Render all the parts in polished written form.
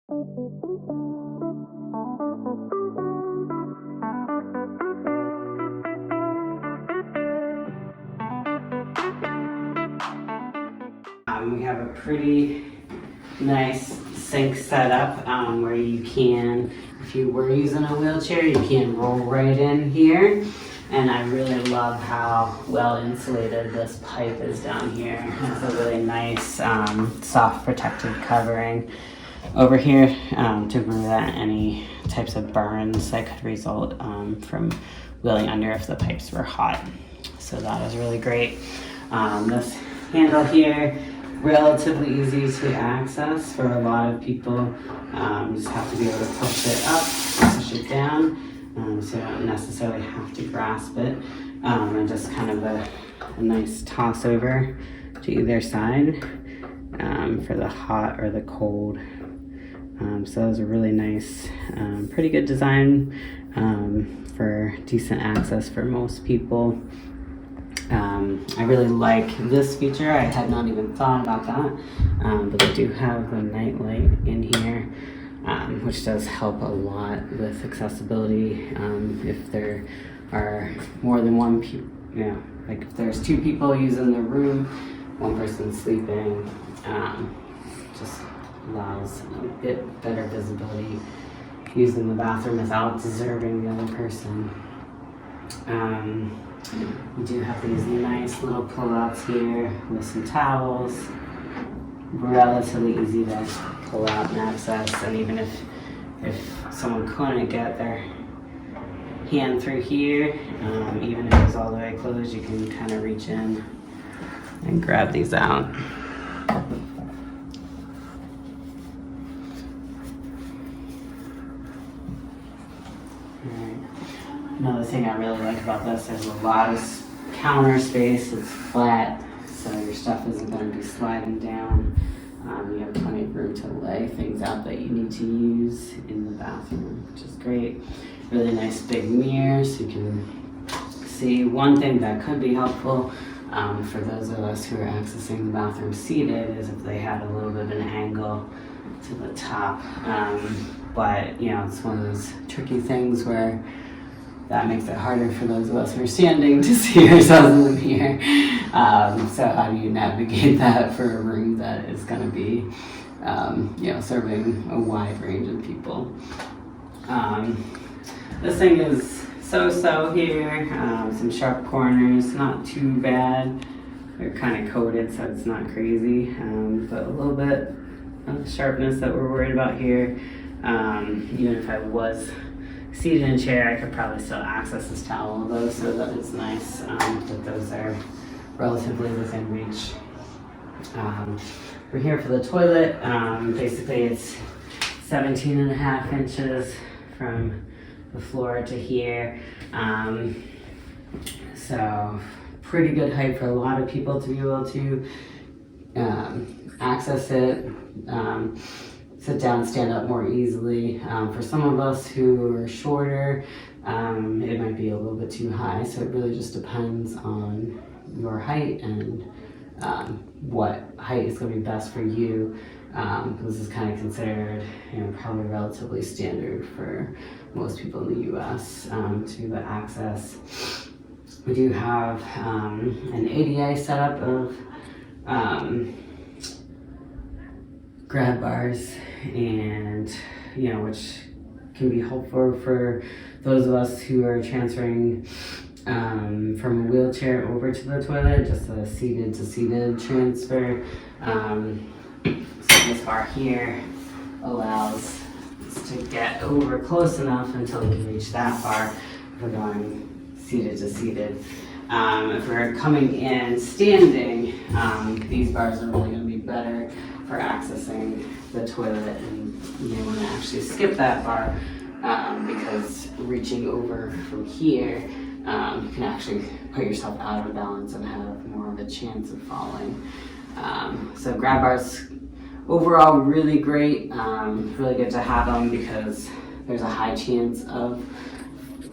We have a pretty nice sink setup where you can, if you were using a wheelchair, you can roll right in here. And I really love how well insulated this pipe is down here. It's a really nice soft protective covering over here to prevent any types of burns that could result from wheeling under if the pipes were hot. So that is really great. This handle here, relatively easy to access for a lot of people. You just have to be able to push it up, push it down, so you don't necessarily have to grasp it. And just kind of a nice toss over to either side for the hot or the cold. So that was a really nice, pretty good design for decent access for most people. I really like this feature. I had not even thought about that, but they do have the night light in here, which does help a lot with accessibility. If there are more than one like if there's two people using the room, one person sleeping, just allows a bit better visibility using the bathroom without disturbing the other person. We do have these nice little pull-outs here with some towels. Relatively easy to pull out and access, and even if someone couldn't get their hand through here, even if it's all the way closed, you can kind of reach in and grab these out. Another thing I really like about this, there's a lot of counter space. It's flat, so your stuff isn't going to be sliding down. You have plenty of room to lay things out that you need to use in the bathroom, which is great. Really nice big mirror so you can see. One thing that could be helpful for those of us who are accessing the bathroom seated is if they had a little bit of an angle to the top. But you know, it's one of those tricky things where that makes it harder for those of us who are standing to see ourselves in the mirror. So how do you navigate that for a room that is going to be, serving a wide range of people? This thing is so-so here. Some sharp corners, not too bad. They're kind of coated, so it's not crazy, but a little bit of sharpness that we're worried about here. Even if I was seated in a chair, I could probably still access this towel though, so that is nice that those are relatively within reach. We're here for the toilet. Basically it's 17.5 inches from the floor to here. So pretty good height for a lot of people to be able to access it. Sit down, stand up more easily. For some of us who are shorter, it might be a little bit too high, so it really just depends on your height and what height is going to be best for you. This is kind of considered, probably relatively standard for most people in the US to be able to access. We do have an ADA setup of grab bars, and which can be helpful for those of us who are transferring from a wheelchair over to the toilet, just a seated to seated transfer. So this bar here allows us to get over close enough until we can reach that bar if we're going seated to seated. If we're coming in standing, these bars are really going to be better for accessing the toilet, and you may want to actually skip that bar because reaching over from here, you can actually put yourself out of balance and have more of a chance of falling. So grab bars overall really great, really good to have them because there's a high chance of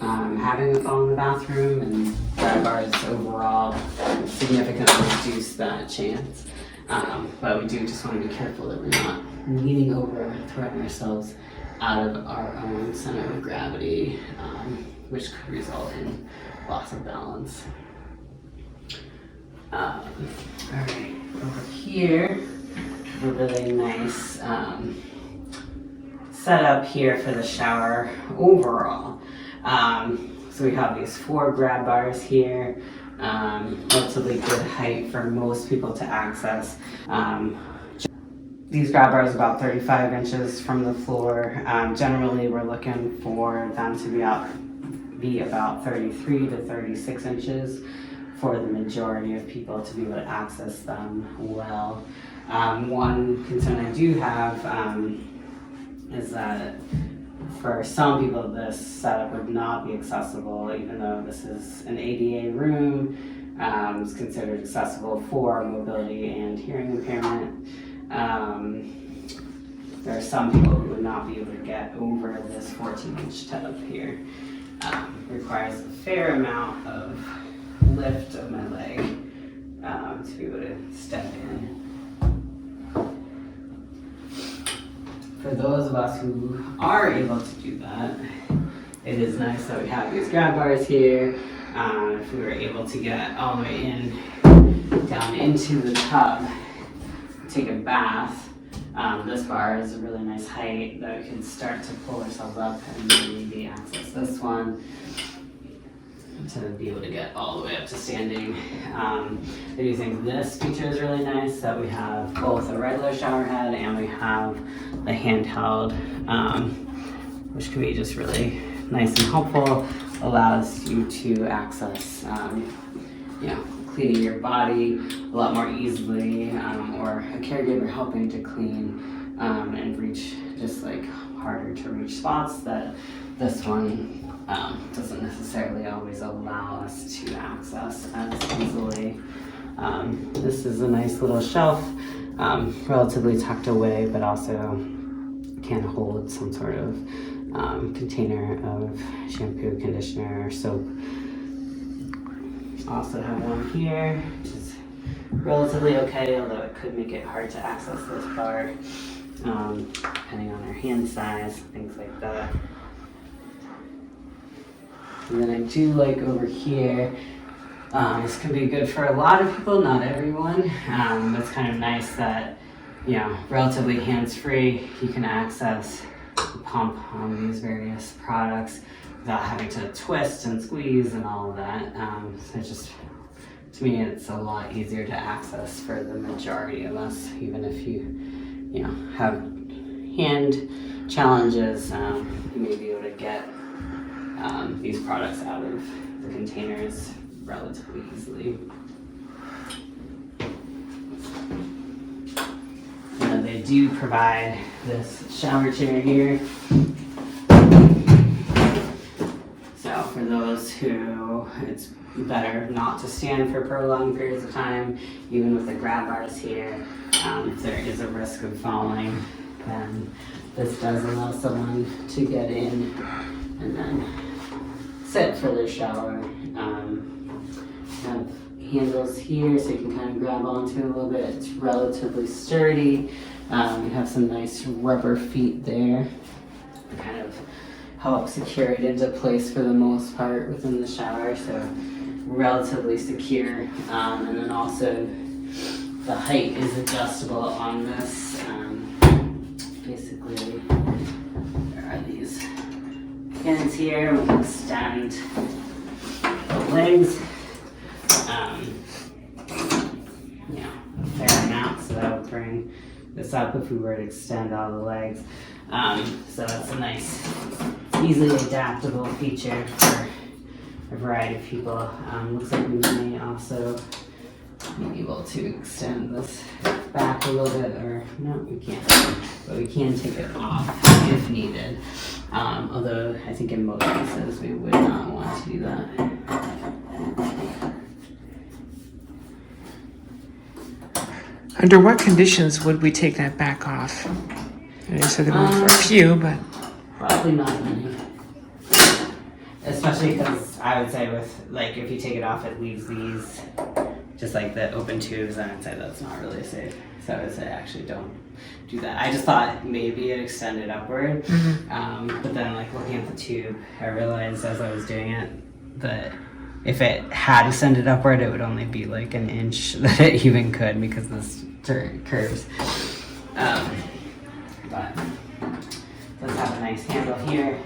having a fall in the bathroom, and grab bars overall significantly reduce that chance. But we do just want to be careful that we're not leaning over, throwing ourselves out of our own center of gravity, which could result in loss of balance. All right, over here, a really nice setup here for the shower overall. So we have these 4 grab bars here, relatively good height for most people to access. These grab bars are about 35 inches from the floor. Generally, we're looking for them to be about 33 to 36 inches for the majority of people to be able to access them well. One concern I do have is that for some people this setup would not be accessible, even though this is an ADA room. It's considered accessible for mobility and hearing impairment. There are some people who would not be able to get over this 14-inch tub here. Requires a fair amount of lift of my leg to be able to step in. For those of us who are able to do that, it is nice that we have these grab bars here. If we were able to get all the way in, down into the tub, take a bath, this bar is a really nice height that we can start to pull ourselves up and maybe access this one to be able to get all the way up to standing. I do think this feature is really nice, that we have both a regular shower head and we have the handheld, which can be just really nice and helpful. Allows you to access, cleaning your body a lot more easily, or a caregiver helping to clean and reach just like harder to reach spots that this one doesn't necessarily always allow us to access as easily. This is a nice little shelf, relatively tucked away, but also can hold some sort of container of shampoo, conditioner, soap. Also have one here, which is relatively okay, although it could make it hard to access this bar, depending on our hand size, things like that. And then I do like over here, this can be good for a lot of people, not everyone. It's kind of nice that, relatively hands-free, you can access the pump on these various products without having to twist and squeeze and all of that. So to me, it's a lot easier to access for the majority of us, even if you have hand challenges, you may be able to get these products out of the containers relatively easily. They do provide this shower chair here. So for those who it's better not to stand for prolonged periods of time, even with the grab bars here, if there is a risk of falling, then this does allow someone to get in and then sit for their shower. Have handles here so you can kind of grab onto it a little bit. It's relatively sturdy. You have some nice rubber feet there to kind of help secure it into place for the most part within the shower, so relatively secure. And then also the height is adjustable on this. Basically, there are these pins here. We can extend the legs. A fair amount, so that would bring this up if we were to extend all the legs. So that's a nice, easily adaptable feature for a variety of people. Looks like we may also be able to extend this back a little bit, or no, we can't, but we can take it off if needed. Although I think in most cases we would not want to do that. Under what conditions would we take that back off? I said there were a few, but probably not many. Especially because I would say with, like, if you take it off, it leaves these, just like the open tubes, and I'd say that's not really safe. So I would say actually don't do that. I just thought maybe it extended upward, but then like looking at the tube, I realized as I was doing it that if it had extended upward, it would only be like an inch that it even could because this curves. But it does have a nice handle here.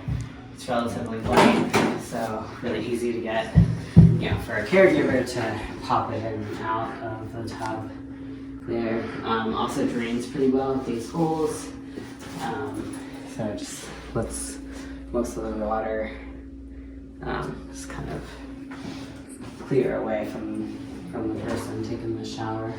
It's relatively light, so really easy to get, you know, for a caregiver to pop it in and out of the tub there. Also drains pretty well with these holes. So it just lets most of the water just kind of clear away from the person taking the shower.